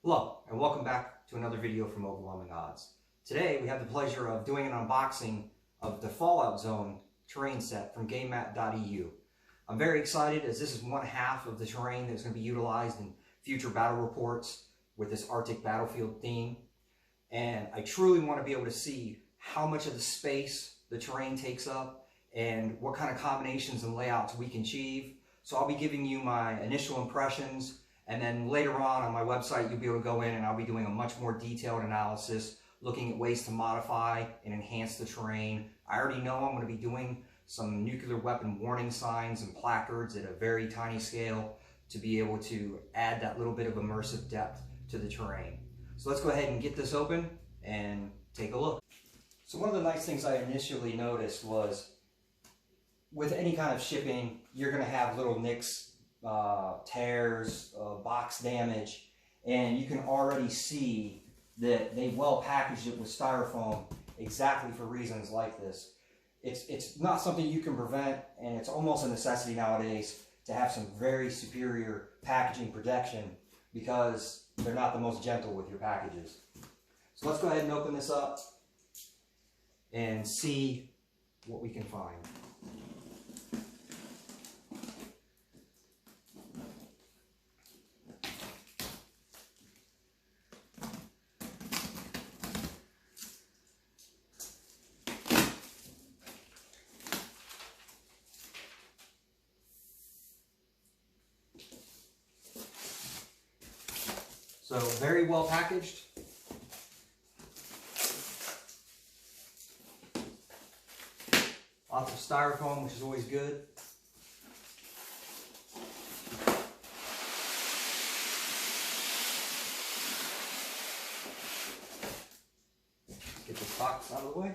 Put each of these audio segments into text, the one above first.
Hello, and welcome back to another video from Overwhelming Odds. Today we have the pleasure of doing an unboxing of the Fallout Zone terrain set from GAMEMAT.EU. I'm very excited as this is one half of the terrain that's going to be utilized in future battle reports with this Arctic battlefield theme. And I truly want to be able to see how much of the space the terrain takes up and what kind of combinations and layouts we can achieve. So I'll be giving you my initial impressions, and then later on my website you'll be able to go in and I'll be doing a much more detailed analysis, looking at ways to modify and enhance the terrain. I already know I'm going to be doing some nuclear weapon warning signs and placards at a very tiny scale to be able to add that little bit of immersive depth to the terrain. So let's go ahead and get this open and take a look. So one of the nice things I initially noticed was with any kind of shipping, you're going to have little nicks, tears, box damage, and you can already see that they well packaged it with styrofoam exactly for reasons like this. It's not something you can prevent, and it's almost a necessity nowadays to have some very superior packaging protection because they're not the most gentle with your packages. So let's go ahead and open this up and see what we can find. So very well packaged. Lots of styrofoam, which is always good. Get this box out of the way.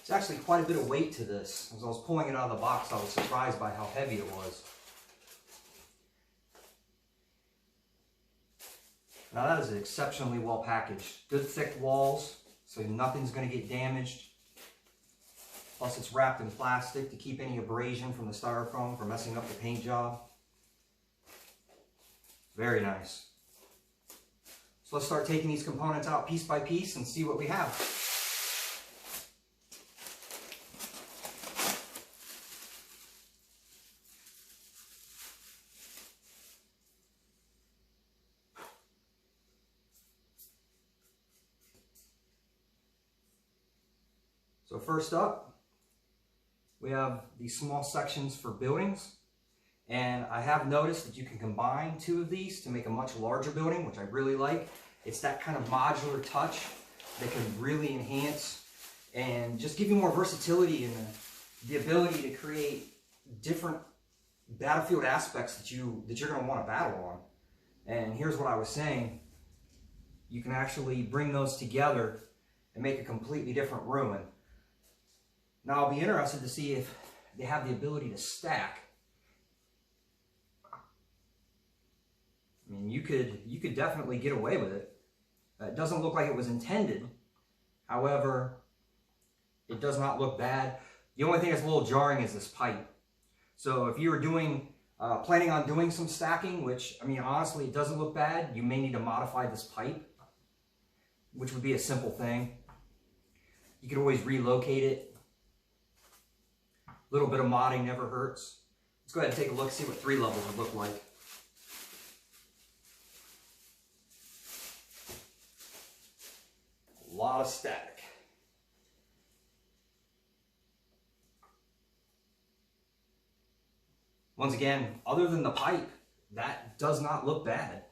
There's actually quite a bit of weight to this. As I was pulling it out of the box, I was surprised by how heavy it was. Now that is exceptionally well packaged. Good thick walls, so nothing's going to get damaged. Plus it's wrapped in plastic to keep any abrasion from the styrofoam from messing up the paint job. Very nice. So let's start taking these components out piece by piece and see what we have. So first up, we have these small sections for buildings, and I have noticed that you can combine two of these to make a much larger building, which I really like. It's that kind of modular touch that can really enhance and just give you more versatility and the ability to create different battlefield aspects that you're going to want to battle on. And here's what I was saying. You can actually bring those together and make a completely different room. Now I'll be interested to see if they have the ability to stack. I mean, you could definitely get away with it. It doesn't look like it was intended. However, it does not look bad. The only thing that's a little jarring is this pipe. So if you were planning on doing some stacking, which, I mean, honestly, it doesn't look bad, you may need to modify this pipe, which would be a simple thing. You could always relocate it. A little bit of modding never hurts. Let's go ahead and take a look, see what 3 levels would look like. A lot of static. Once again, other than the pipe, that does not look bad.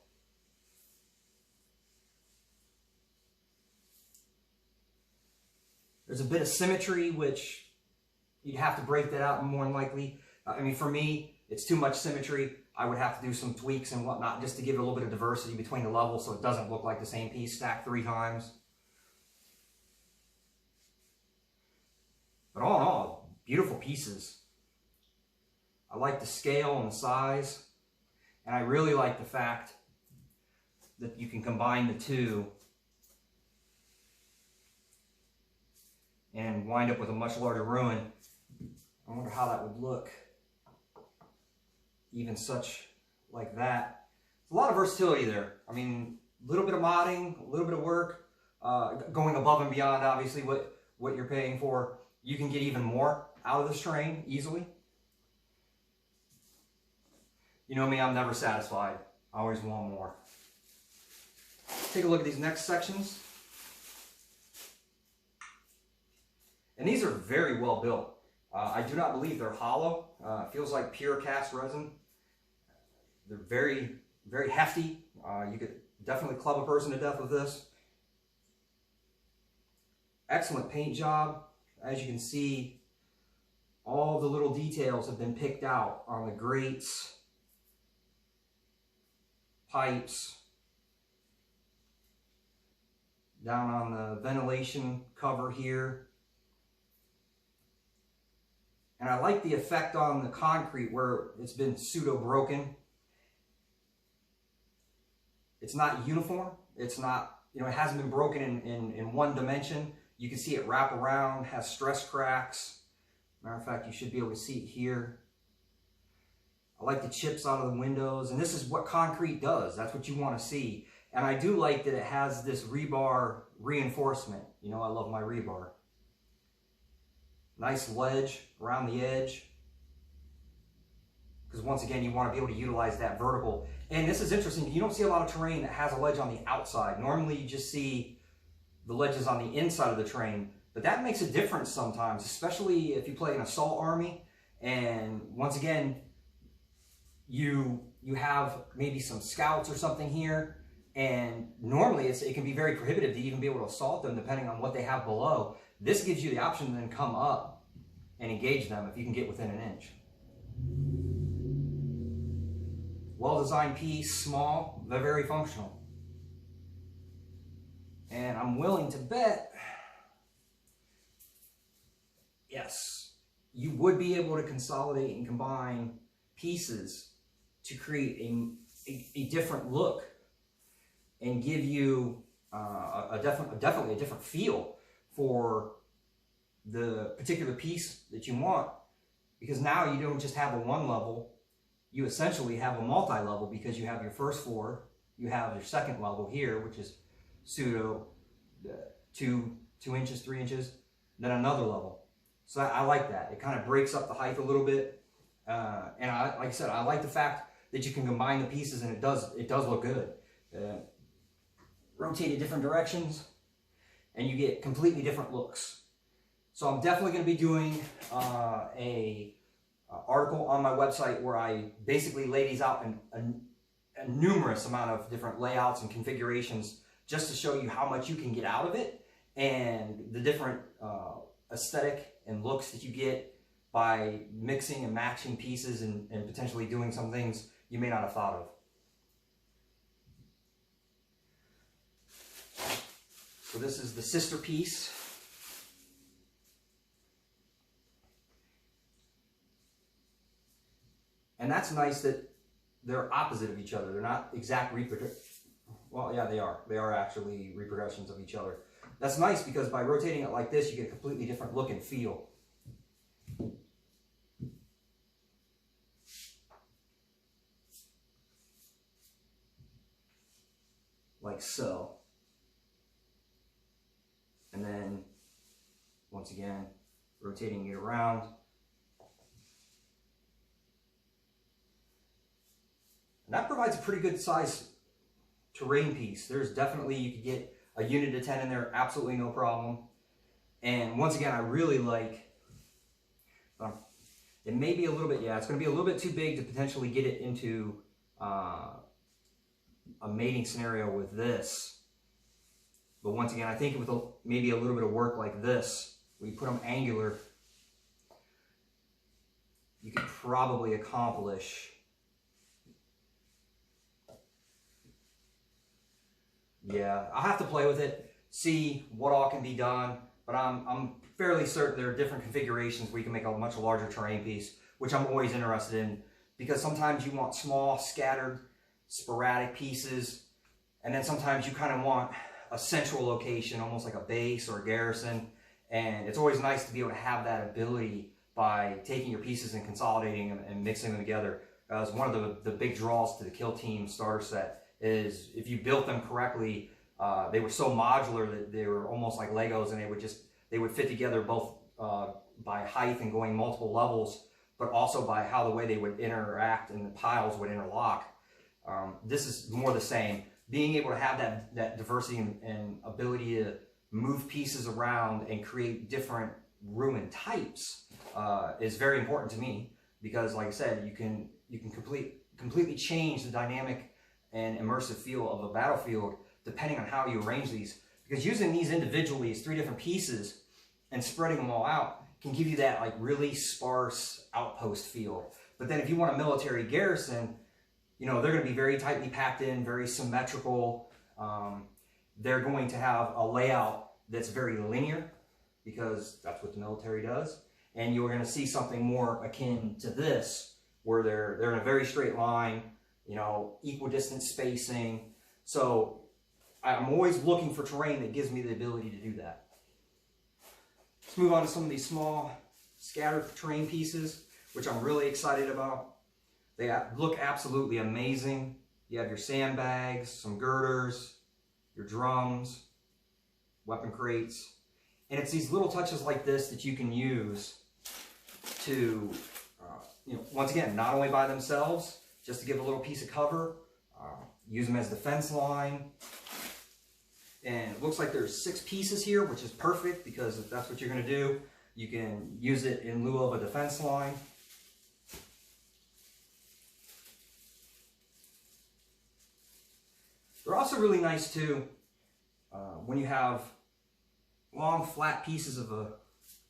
There's a bit of symmetry, which you'd have to break that out more than likely. I mean, for me, it's too much symmetry. I would have to do some tweaks and whatnot just to give it a little bit of diversity between the levels so it doesn't look like the same piece stacked 3 times. But all in all, beautiful pieces. I like the scale and the size, and I really like the fact that you can combine the two and wind up with a much larger ruin. I wonder how that would look, even such like that. It's a lot of versatility there. I mean, a little bit of modding, a little bit of work, going above and beyond obviously what you're paying for. You can get even more out of this terrain easily. You know me, I'm never satisfied. I always want more. Take a look at these next sections. And these are very well built. I do not believe they're hollow. It feels like pure cast resin. They're very, very hefty. You could definitely club a person to death with this. Excellent paint job. As you can see, all the little details have been picked out on the grates, pipes, down on the ventilation cover here. And I like the effect on the concrete where it's been pseudo broken. It's not uniform. It's not, you know, it hasn't been broken in one dimension. You can see it wrap around, has stress cracks. Matter of fact, you should be able to see it here. I like the chips out of the windows, and this is what concrete does. That's what you want to see. And I do like that it has this rebar reinforcement. You know, I love my rebar. Nice ledge around the edge. Because once again, you want to be able to utilize that vertical. And this is interesting. You don't see a lot of terrain that has a ledge on the outside. Normally, you just see the ledges on the inside of the terrain. But that makes a difference sometimes, especially if you play an assault army. And once again, you have maybe some scouts or something here. And normally it can be very prohibitive to even be able to assault them depending on what they have below. This gives you the option to then come up and engage them if you can get within an inch. Well-designed piece, small, but very functional. And I'm willing to bet, yes, you would be able to consolidate and combine pieces to create a different look and give you definitely a different feel for the particular piece that you want. Because now you don't just have a one level, you essentially have a multi-level, because you have your first floor, you have your second level here, which is pseudo 2 inches, 3 inches, then another level. So I like that. It kind of breaks up the height a little bit. And like I said, I like the fact that you can combine the pieces, and it does look good. Rotate in different directions, and you get completely different looks. So I'm definitely going to be doing a article on my website where I basically lay these out in a numerous amount of different layouts and configurations, just to show you how much you can get out of it and the different aesthetic and looks that you get by mixing and matching pieces and potentially doing some things you may not have thought of. So this is the sister piece. And that's nice that they're opposite of each other. They're not exact reproductions. Well, yeah, they are. They are actually reproductions of each other. That's nice because by rotating it like this, you get a completely different look and feel. Like so. And then, once again, rotating it around. And that provides a pretty good size terrain piece. There's definitely, you could get a unit of 10 in there, absolutely no problem. And once again, I really like, it may be a little bit, yeah, it's going to be a little bit too big to potentially get it into a mating scenario with this. But once again, I think with maybe a little bit of work like this, where you put them angular, you could probably accomplish. Yeah, I'll have to play with it, see what all can be done, but I'm fairly certain there are different configurations where you can make a much larger terrain piece, which I'm always interested in, because sometimes you want small, scattered, sporadic pieces, and then sometimes you kind of want a central location, almost like a base or a garrison, And it's always nice to be able to have that ability by taking your pieces and consolidating them and mixing them together. As one of the big draws to the Kill Team starter set is if you built them correctly, they were so modular that they were almost like Legos, and they would fit together both by height and going multiple levels, but also by how the way they would interact and the piles would interlock. This is more the same. Being able to have that diversity and ability to move pieces around and create different ruin types is very important to me, because like I said, you can completely change the dynamic and immersive feel of a battlefield depending on how you arrange these. Because using these individually as 3 different pieces and spreading them all out can give you that like really sparse outpost feel. But then if you want a military garrison, you know, they're going to be very tightly packed in, very symmetrical. They're going to have a layout that's very linear, because that's what the military does. And you're going to see something more akin to this, where they're in a very straight line, you know, equidistant spacing. So I'm always looking for terrain that gives me the ability to do that. Let's move on to some of these small scattered terrain pieces, which I'm really excited about. They look absolutely amazing. You have your sandbags, some girders, your drums, weapon crates. And it's these little touches like this that you can use to, you know, once again, not only by themselves, just to give a little piece of cover, use them as defense line. And it looks like there's 6 pieces here, which is perfect, because if that's what you're going to do, you can use it in lieu of a defense line. They're also really nice too when you have long flat pieces of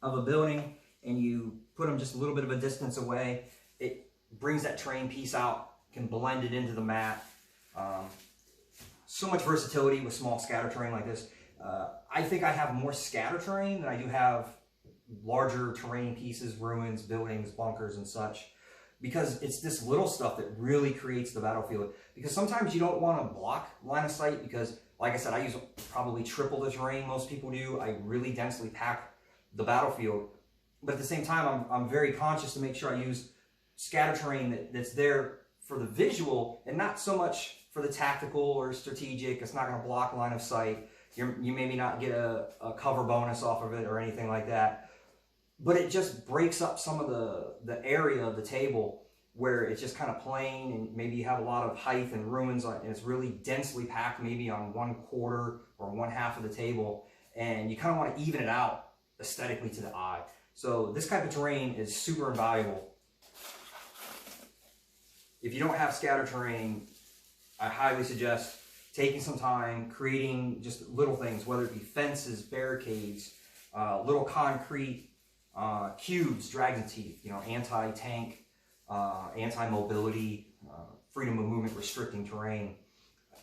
a building and you put them just a little bit of a distance away. It brings that terrain piece out, can blend it into the mat. So much versatility with small scatter terrain like this. I think I have more scatter terrain than I do have larger terrain pieces, ruins, buildings, bunkers, and such, because it's this little stuff that really creates the battlefield. Because sometimes you don't want to block line of sight, because like I said, I use probably triple the terrain most people do. I really densely pack the battlefield, but at the same time I'm very conscious to make sure I use scatter terrain that's there for the visual and not so much for the tactical or strategic. It's not going to block line of sight. You maybe not get a cover bonus off of it or anything like that, but it just breaks up some of the area of the table where it's just kind of plain, and maybe you have a lot of height and ruins and it's really densely packed maybe on 1/4 or 1/2 of the table, and you kind of want to even it out aesthetically to the eye. So this type of terrain is super invaluable. If you don't have scatter terrain, I highly suggest taking some time, creating just little things, whether it be fences, barricades, little concrete cubes, dragon's teeth, you know, anti-tank, anti-mobility, freedom of movement restricting terrain.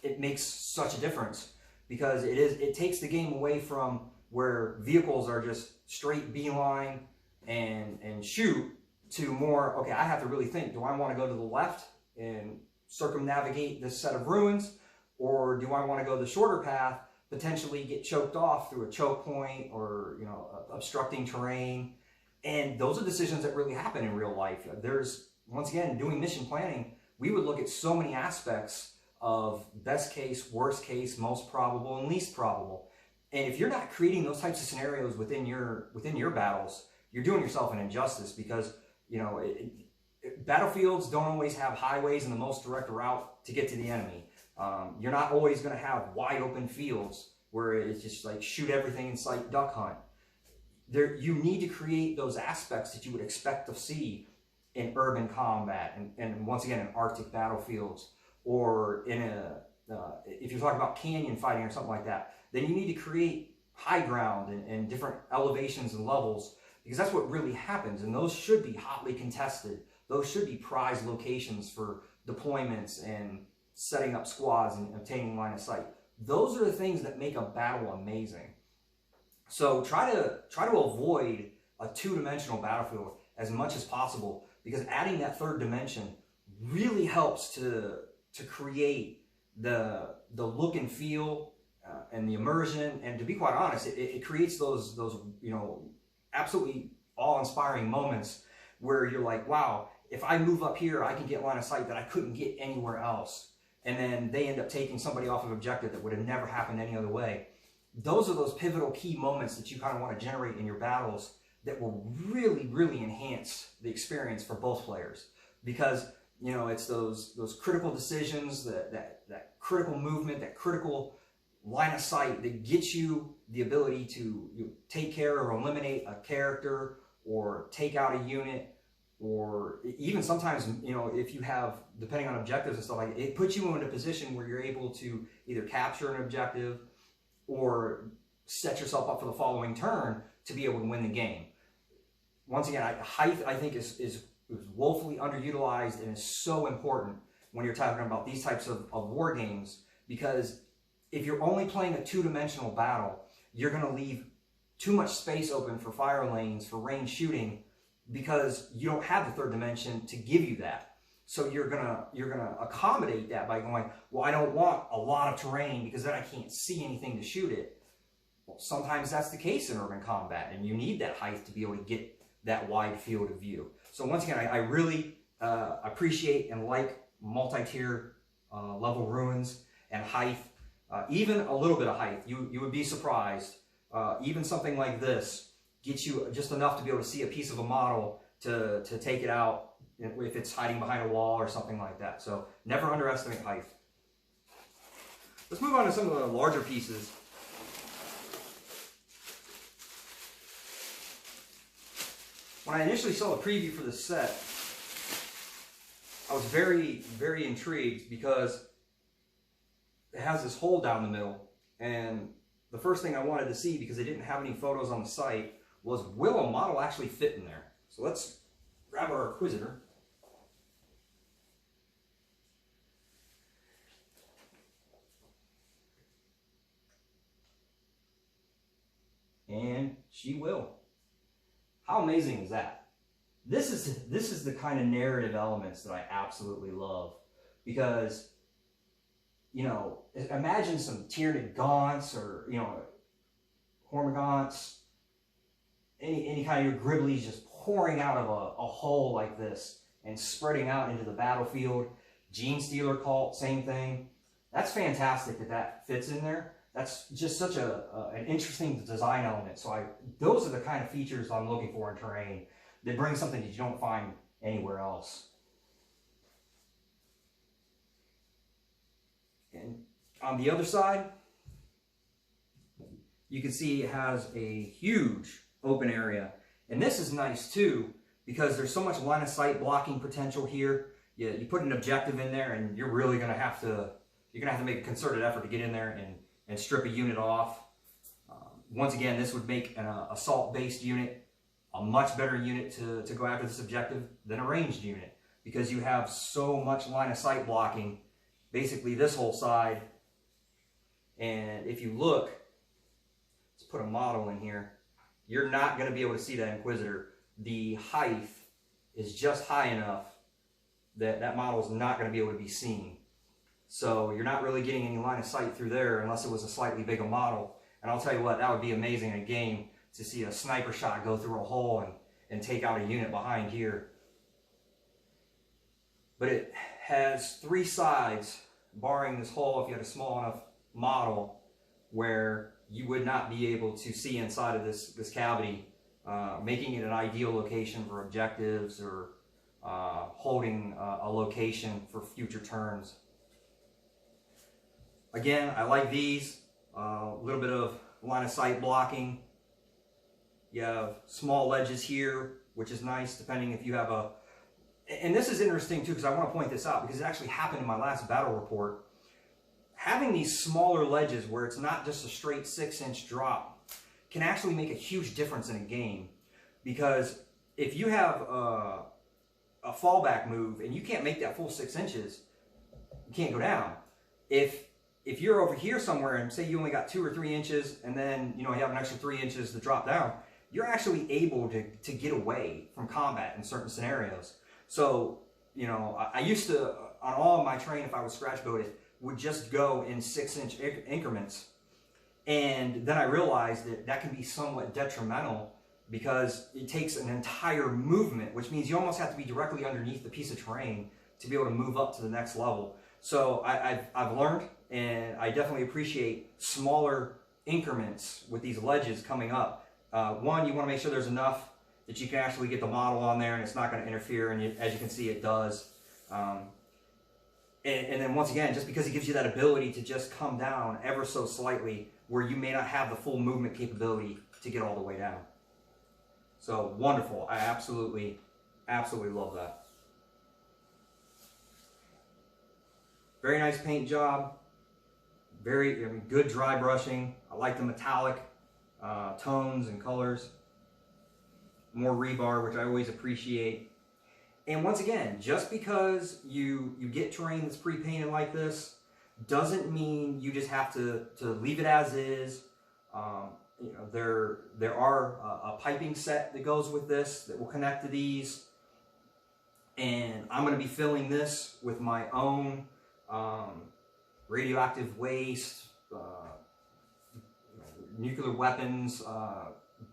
It makes such a difference, because it takes the game away from where vehicles are just straight beeline and shoot, to more, okay, I have to really think, do I want to go to the left and circumnavigate this set of ruins, or do I want to go the shorter path, potentially get choked off through a choke point or, you know, obstructing terrain? And those are decisions that really happen in real life. There's, once again, doing mission planning, we would look at so many aspects of best case, worst case, most probable, and least probable. And if you're not creating those types of scenarios within your battles, you're doing yourself an injustice, because, you know, battlefields don't always have highways and the most direct route to get to the enemy. You're not always going to have wide open fields where it's just like shoot everything in sight, duck hunt. You need to create those aspects that you would expect to see in urban combat, and once again in Arctic battlefields, or in if you're talking about canyon fighting or something like that, then you need to create high ground and different elevations and levels, because that's what really happens, and those should be hotly contested. Those should be prized locations for deployments and setting up squads and obtaining line of sight. Those are the things that make a battle amazing. So try to avoid a two-dimensional battlefield as much as possible, because adding that third dimension really helps to create the look and feel and the immersion, and to be quite honest, it creates those absolutely awe-inspiring moments where you're like, wow, if I move up here, I can get line of sight that I couldn't get anywhere else. And then they end up taking somebody off of objective that would have never happened any other way. Those are those pivotal key moments that you kind of want to generate in your battles that will really, really enhance the experience for both players. Because, it's those critical decisions, that critical movement, that critical line of sight that gets you the ability to take care or eliminate a character or take out a unit, or even sometimes, if you have, depending on objectives and stuff like that, it puts you in a position where you're able to either capture an objective or set yourself up for the following turn to be able to win the game. Once again, height, I think, is woefully underutilized and is so important when you're talking about these types of war games, because if you're only playing a two-dimensional battle, you're going to leave too much space open for fire lanes, for range shooting, because you don't have the third dimension to give you that. So you're gonna accommodate that by going, well, I don't want a lot of terrain because then I can't see anything to shoot it. Well, sometimes that's the case in urban combat, and you need that height to be able to get that wide field of view. So once again, I really appreciate and like multi-tier level ruins and height. Even a little bit of height, you would be surprised. Even something like this gets you just enough to be able to see a piece of a model to take it out if it's hiding behind a wall or something like that. So never underestimate height. Let's move on to some of the larger pieces. When I initially saw the preview for this set, I was very, very intrigued because it has this hole down the middle, and the first thing I wanted to see, because they didn't have any photos on the site, was, will a model actually fit in there? So let's grab our Inquisitor. And she will. How amazing is that? This is the kind of narrative elements that I absolutely love, because imagine some Tyranid gaunts or Hormagaunts, any kind of your Griblies just pouring out of a hole like this and spreading out into the battlefield. Gene Stealer Cult, same thing. That's fantastic that fits in there. That's just such an interesting design element. So those are the kind of features I'm looking for in terrain that bring something that you don't find anywhere else. And on the other side, you can see it has a huge open area. And this is nice too, because there's so much line of sight blocking potential here. You put an objective in there and you're really going to have to, make a concerted effort to get in there and strip a unit off. Once again, this would make an assault-based unit a much better unit to go after this objective than a ranged unit, because you have so much line of sight blocking, basically this whole side. And if you look, let's put a model in here, you're not going to be able to see that Inquisitor. The height is just high enough that that model is not going to be able to be seen. So you're not really getting any line of sight through there unless it was a slightly bigger model. And I'll tell you what, that would be amazing in a game, to see a sniper shot go through a hole and take out a unit behind here. But it has three sides barring this hole if you had a small enough model where you would not be able to see inside of this cavity, making it an ideal location for objectives or holding a location for future turns. Again, I like these. A little bit of line of sight blocking. You have small ledges here, which is nice depending if you have a... And this is interesting too, because I want to point this out because it actually happened in my last battle report. Having these smaller ledges where it's not just a straight 6-inch drop can actually make a huge difference in a game, because if you have a fallback move and you can't make that full 6 inches, you can't go down. If you're over here somewhere and say you only got 2 or 3 inches and then you have an extra 3 inches to drop down, you're actually able to get away from combat in certain scenarios. So, I used to, on all of my terrain, if I was scratch builded, would just go in 6-inch increments. And then I realized that that can be somewhat detrimental because it takes an entire movement, which means you almost have to be directly underneath the piece of terrain to be able to move up to the next level. So I've learned, and I definitely appreciate smaller increments with these ledges coming up. One, you want to make sure there's enough that you can actually get the model on there and it's not going to interfere, and as you can see, it does. And then once again, just because it gives you that ability to just come down ever so slightly where you may not have the full movement capability to get all the way down. So wonderful. I absolutely love that. Very nice paint job. Very good dry brushing. I like the metallic tones and colors. More rebar, which I always appreciate. And once again, just because you get terrain that's pre-painted like this doesn't mean you just have to leave it as is. You know, there are a piping set that goes with this that will connect to these, and I'm going to be filling this with my own radioactive waste, nuclear weapons,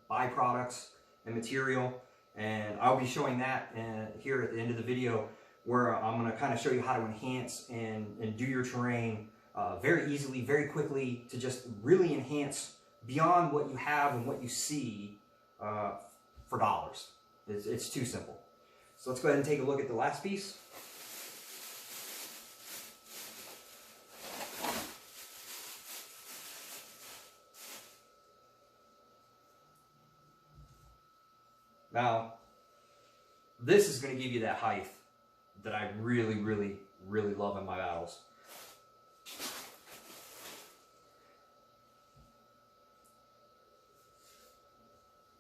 byproducts and material, and I'll be showing that here at the end of the video, where I'm going to kind of show you how to enhance and do your terrain very easily, very quickly, to just really enhance beyond what you have and what you see for dollars. It's too simple. So let's go ahead and take a look at the last piece. Now, this is going to give you that height that I really love in my battles.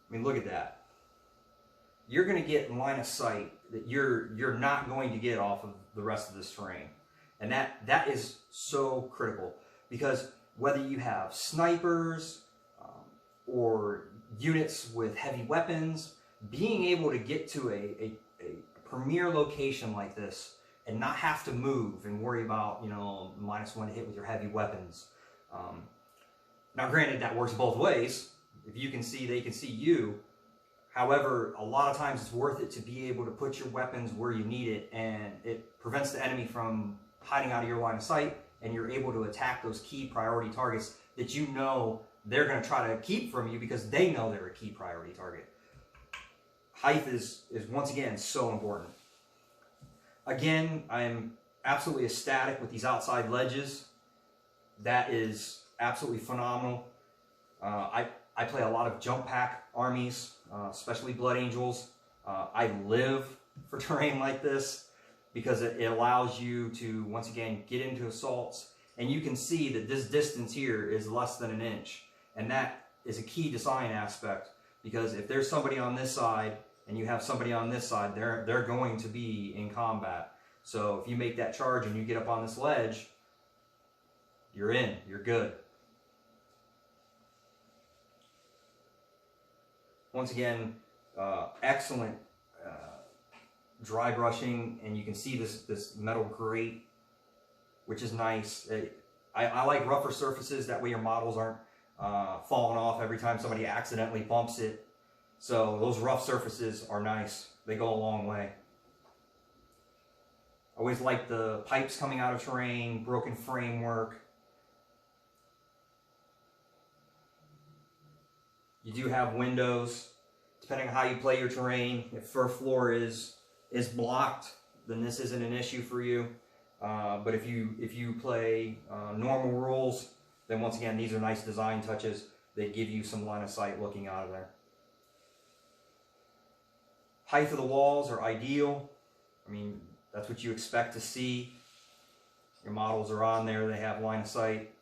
I mean, look at that. You're going to get line of sight that you're not going to get off of the rest of this terrain. And that is so critical, because whether you have snipers or units with heavy weapons, being able to get to a premier location like this and not have to move and worry about, you know, -1 to hit with your heavy weapons. Now granted, that works both ways. If you can see, they can see you. However, a lot of times it's worth it to be able to put your weapons where you need it, and it prevents the enemy from hiding out of your line of sight, and you're able to attack those key priority targets that you know they're going to try to keep from you because they know they're a key priority target. Height is once again so important. Again, I am absolutely ecstatic with these outside ledges. That is absolutely phenomenal. I play a lot of jump pack armies, especially Blood Angels. I live for terrain like this because it allows you to, once again, get into assaults. And you can see that this distance here is less than 1 inch. And that is a key design aspect, because if there's somebody on this side and you have somebody on this side, they're going to be in combat. So if you make that charge and you get up on this ledge, you're in, you're good. Once again, excellent dry brushing, and you can see this metal grate, which is nice. I like rougher surfaces, that way your models aren't falling off every time somebody accidentally bumps it. So those rough surfaces are nice. They go a long way. I always like the pipes coming out of terrain, broken framework. You do have windows, depending on how you play your terrain. If first floor is blocked, then this isn't an issue for you. But if you play normal rules, then once again, these are nice design touches that give you some line of sight looking out of there. Height of the walls are ideal. I mean, that's what you expect to see. Your models are on there, they have line of sight,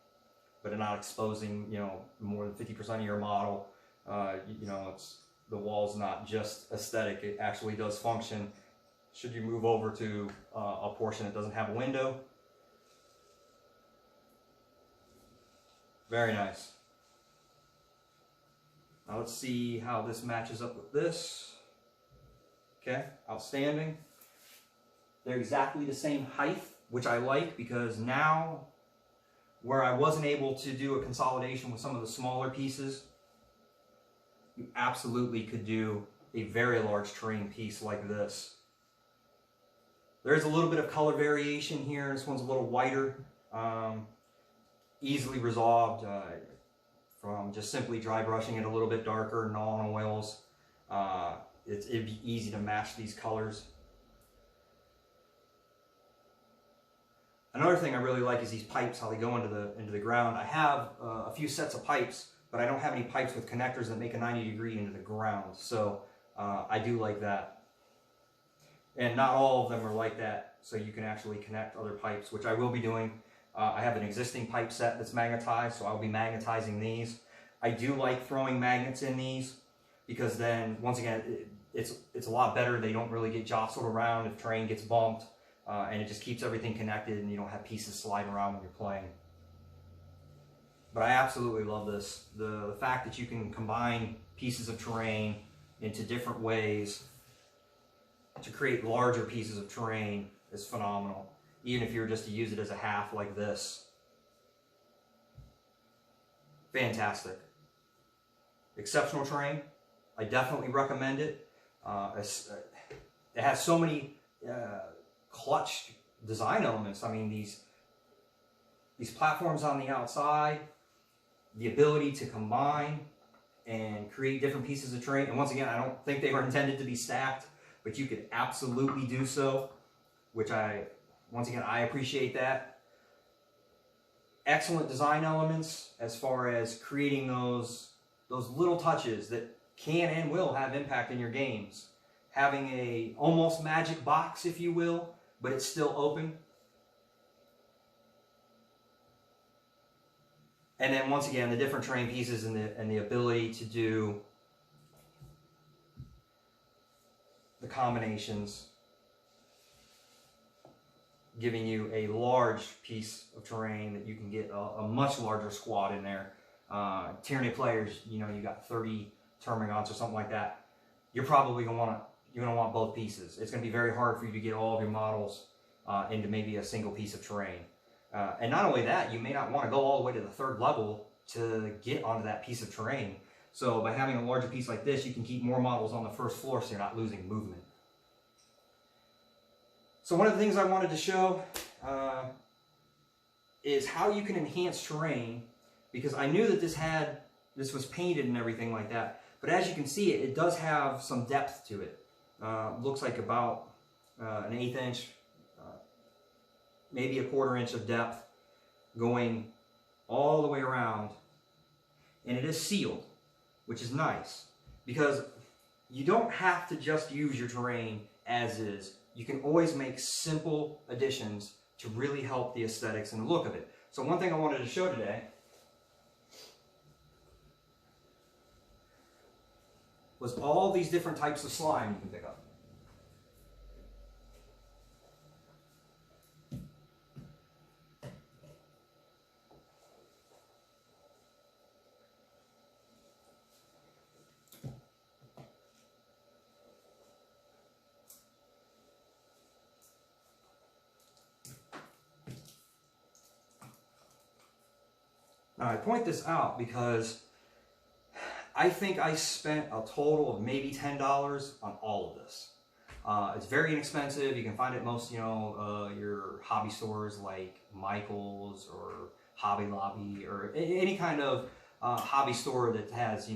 but they're not exposing, you know, more than 50% of your model. You know, the wall's not just aesthetic, it actually does function. Should you move over to a portion that doesn't have a window. Very nice. Now let's see how this matches up with this. Okay, outstanding. They're exactly the same height, which I like, because now where I wasn't able to do a consolidation with some of the smaller pieces, you absolutely could do a very large terrain piece like this. There's a little bit of color variation here. This one's a little whiter, easily resolved from just simply dry brushing it a little bit darker, non-oils. It'd be easy to match these colors. Another thing I really like is these pipes, how they go into the ground. I have a few sets of pipes, but I don't have any pipes with connectors that make a 90 degree into the ground. So I do like that. And not all of them are like that, so you can actually connect other pipes, which I will be doing. I have an existing pipe set that's magnetized, so I'll be magnetizing these. I do like throwing magnets in these because then, once again, it's a lot better. They don't really get jostled around if terrain gets bumped. And it just keeps everything connected and you don't have pieces sliding around when you're playing. But I absolutely love this. The fact that you can combine pieces of terrain into different ways to create larger pieces of terrain is phenomenal. Even if you were just to use it as a half like this. Fantastic. Exceptional terrain. I definitely recommend it. It has so many clutch design elements. I mean, these platforms on the outside, the ability to combine and create different pieces of terrain. And once again, I don't think they were intended to be stacked, but you could absolutely do so, which once again, I appreciate that. Excellent design elements as far as creating those little touches that can and will have impact in your games. Having a almost magic box, if you will, but it's still open. And then once again, the different terrain pieces and the ability to do the combinations, giving you a large piece of terrain that you can get a much larger squad in there. Tyranny players, you got 30 Termagants or something like that. You're probably going to want both pieces. It's going to be very hard for you to get all of your models into maybe a single piece of terrain. And not only that, you may not want to go all the way to the third level to get onto that piece of terrain. So by having a larger piece like this, you can keep more models on the first floor so you're not losing movement. So one of the things I wanted to show is how you can enhance terrain, because I knew that this was painted and everything like that. But as you can see, it does have some depth to it. Looks like about an 1/8 inch, maybe a 1/4 inch of depth going all the way around. And it is sealed, which is nice because you don't have to just use your terrain as is. You can always make simple additions to really help the aesthetics and the look of it. So one thing I wanted to show today was all these different types of slime you can pick up. Now I point this out because I think I spent a total of maybe $10 on all of this. It's very inexpensive. You can find it at most, your hobby stores like Michael's or Hobby Lobby or any kind of hobby store that has,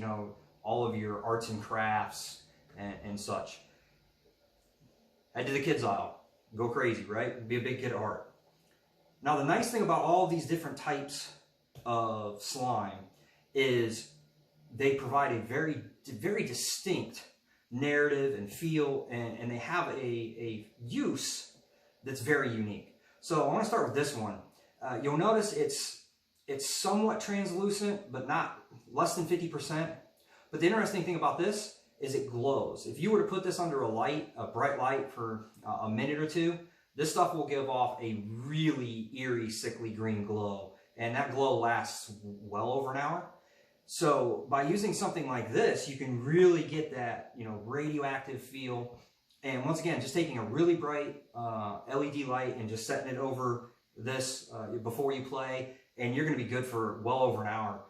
all of your arts and crafts and such. Head to the kids aisle. Go crazy, right? Be a big kid at heart. Now the nice thing about all these different types of slime is they provide a very, very distinct narrative and feel, and they have a use that's very unique. So I want to start with this one. You'll notice it's somewhat translucent, but not less than 50%. But the interesting thing about this is it glows. If you were to put this under a bright light for a minute or two, this stuff will give off a really eerie, sickly green glow. And that glow lasts well over an hour. So by using something like this, you can really get that, radioactive feel. And once again, just taking a really bright LED light and just setting it over this before you play, and you're going to be good for well over an hour.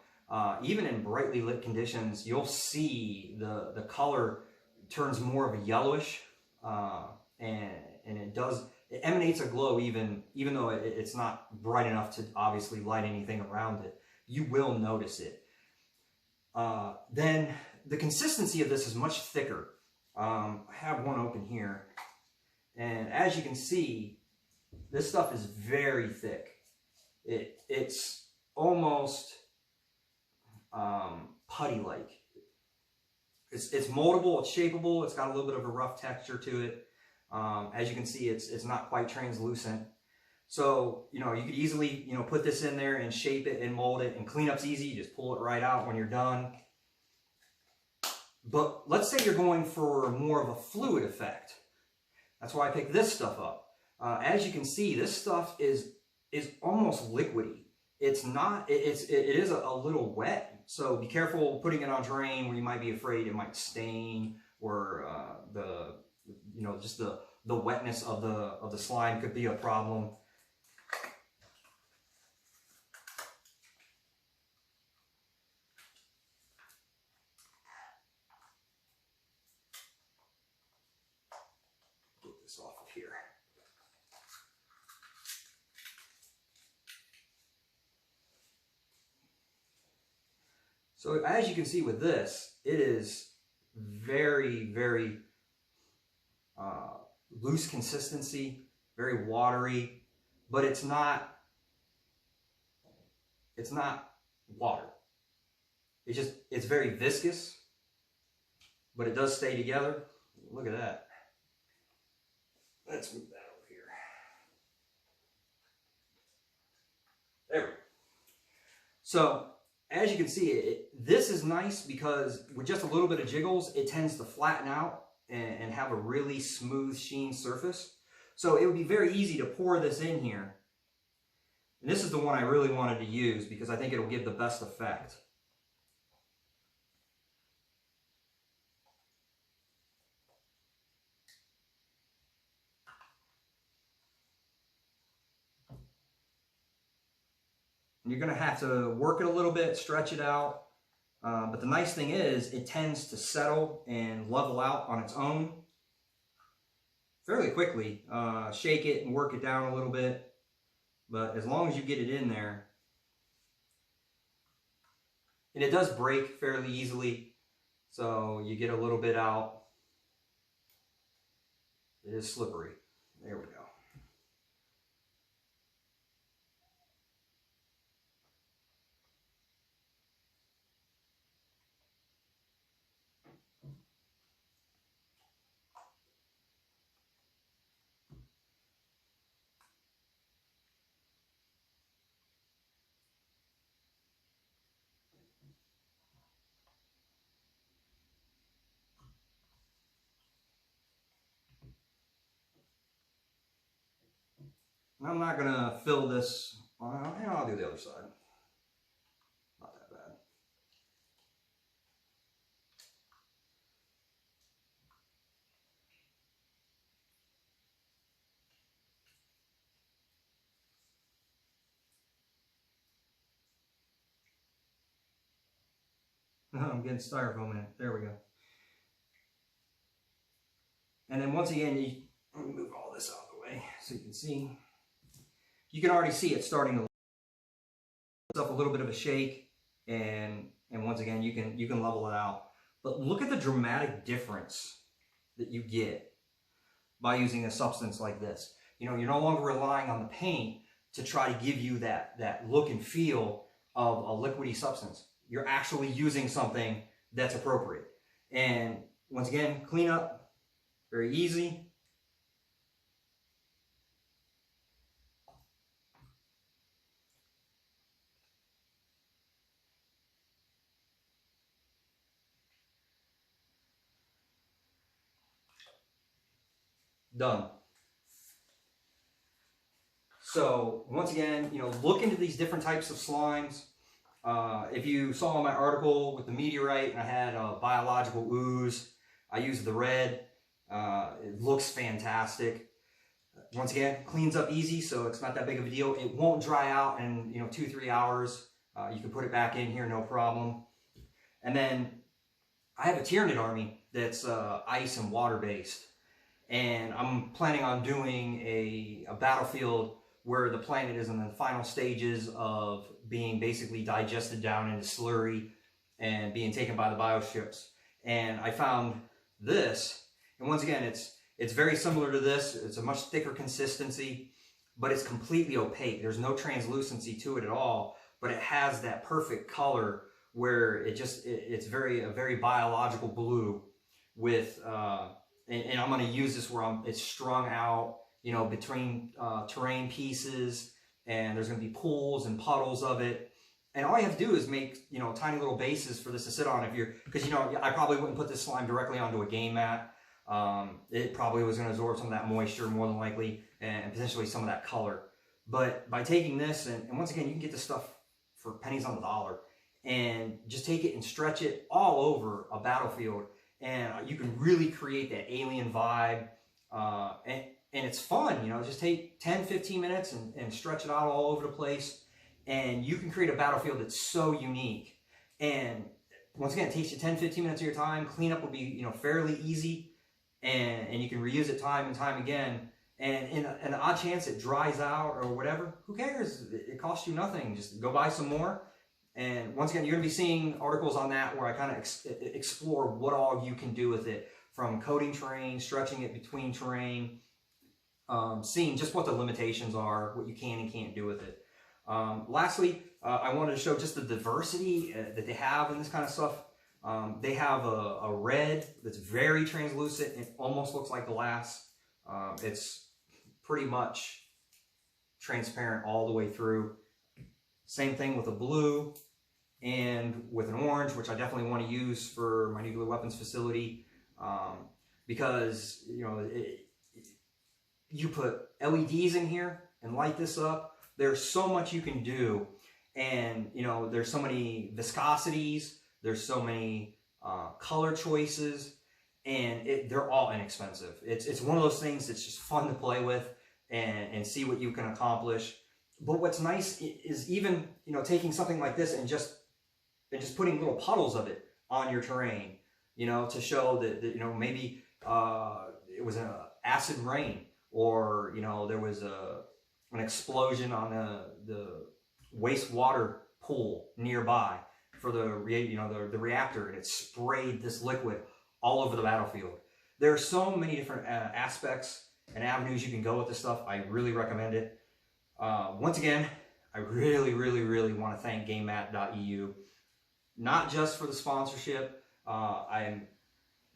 Even in brightly lit conditions, you'll see the color turns more of a yellowish, and it emanates a glow even though it's not bright enough to obviously light anything around it. You will notice it. Then the consistency of this is much thicker. I have one open here, and as you can see, this stuff is very thick. It's almost putty-like. It's moldable, it's shapeable, it's got a little bit of a rough texture to it. As you can see, it's not quite translucent. So, you could easily, put this in there and shape it and mold it, and cleanup's easy. You just pull it right out when you're done. But let's say you're going for more of a fluid effect. That's why I picked this stuff up. As you can see, this stuff is almost liquidy. It's not, it is a little wet, so be careful putting it on drain where you might be afraid it might stain, or just the wetness of the slime could be a problem. Get this off of here. So as you can see with this, it is very, very loose consistency, very watery, but it's not water. It's very viscous, but it does stay together. Look at that. Let's move that over here. There we go. So as you can see, this is nice because with just a little bit of jiggles, it tends to flatten out and have a really smooth sheen surface. So it would be very easy to pour this in here. And this is the one I really wanted to use because I think it'll give the best effect. You're going to have to work it a little bit, stretch it out. But the nice thing is it tends to settle and level out on its own fairly quickly. Shake it and work it down a little bit. But as long as you get it in there, and it does break fairly easily, so you get a little bit out. It is slippery. There we go. I'm not going to fill this. I'll do the other side. Not that bad. I'm getting styrofoam in it. There we go. And then once again, let me move all this out of the way so you can see. You can already see it starting to up a little bit of a shake, and once again you can level it out. But look at the dramatic difference that you get by using a substance like this. You're no longer relying on the paint to try to give you that look and feel of a liquidy substance. You're actually using something that's appropriate. And once again, cleanup, very easy. Done. So once again, look into these different types of slimes. If you saw my article with the meteorite and I had a biological ooze, I used the red. It looks fantastic. once again, cleans up easy, so it's not that big of a deal. It won't dry out in 2-3 hours. You can put it back in here, no problem. And then I have a Tyranid army that's ice and water based, and I'm planning on doing a battlefield where the planet is in the final stages of being basically digested down into slurry and being taken by the bioships. And I found this, and once again, it's very similar to this. It's a much thicker consistency, but it's completely opaque. There's no translucency to it at all, but it has that perfect color where it's a very biological blue with, and I'm going to use this where it's strung out, between terrain pieces, and there's going to be pools and puddles of it. And all you have to do is make, tiny little bases for this to sit on because, I probably wouldn't put this slime directly onto a game mat. It probably was going to absorb some of that moisture more than likely, and potentially some of that color. But by taking this, and once again, you can get this stuff for pennies on the dollar, and just take it and stretch it all over a battlefield, and you can really create that alien vibe, and it's fun. Just take 10-15 minutes and stretch it out all over the place, and you can create a battlefield that's so unique. And once again, it takes you 10-15 minutes of your time. Cleanup will be fairly easy, and you can reuse it time and time again. And in an odd chance it dries out or whatever, who cares? It costs you nothing. Just go buy some more. And once again, you're going to be seeing articles on that where I kind of explore what all you can do with it, from coating terrain, stretching it between terrain, seeing just what the limitations are, what you can and can't do with it. Lastly, I wanted to show just the diversity that they have in this kind of stuff. They have a red that's very translucent. It almost looks like glass. It's pretty much transparent all the way through. Same thing with a blue and with an orange, which I definitely want to use for my nuclear weapons facility, because you put LEDs in here and light this up. There's so much you can do, and there's so many viscosities, there's so many color choices, and they're all inexpensive. It's one of those things that's just fun to play with and see what you can accomplish. But what's nice is even taking something like this and just putting little puddles of it on your terrain, to show that maybe it was an acid rain, or there was an explosion on the wastewater pool nearby for the reactor, and it sprayed this liquid all over the battlefield. There are so many different aspects and avenues you can go with this stuff. I really recommend it. Once again, I really want to thank GAMEMAT.EU, not just for the sponsorship.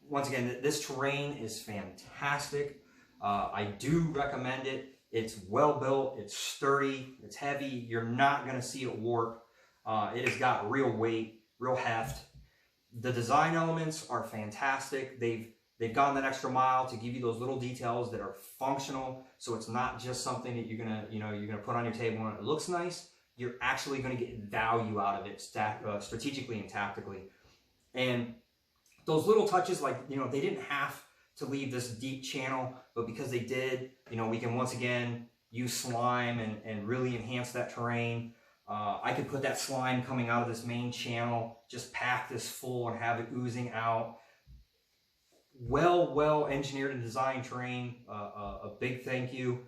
Once again, this terrain is fantastic. I do recommend it. It's well built, it's sturdy, it's heavy. You're not going to see it warp. It has got real weight, real heft. The design elements are fantastic. They've gone that extra mile to give you those little details that are functional, so it's not just something that you're gonna put on your table and it looks nice. You're actually gonna get value out of it, strategically and tactically. And those little touches, like they didn't have to leave this deep channel, but because they did, we can once again use slime and really enhance that terrain. I could put that slime coming out of this main channel, just pack this full and have it oozing out. Well engineered and designed terrain. A big thank you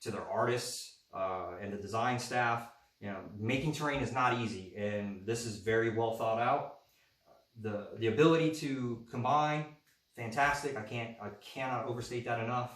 to their artists and the design staff. Making terrain is not easy, and this is very well thought out. The ability to combine, fantastic. I cannot overstate that enough.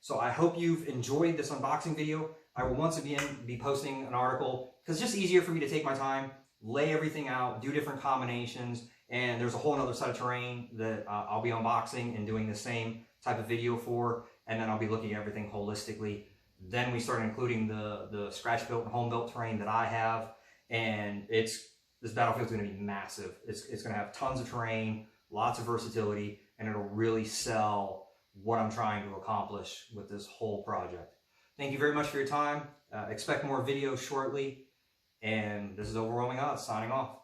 So I hope you've enjoyed this unboxing video. I will once again be posting an article because it's just easier for me to take my time, lay everything out, do different combinations, and there's a whole other set of terrain that I'll be unboxing and doing the same type of video for, and then I'll be looking at everything holistically. Then we start including the scratch-built and home-built terrain that I have, and this battlefield's going to be massive. It's going to have tons of terrain, lots of versatility, and it'll really sell what I'm trying to accomplish with this whole project. Thank you very much for your time. Expect more videos shortly, and this is Overwhelming Odds signing off.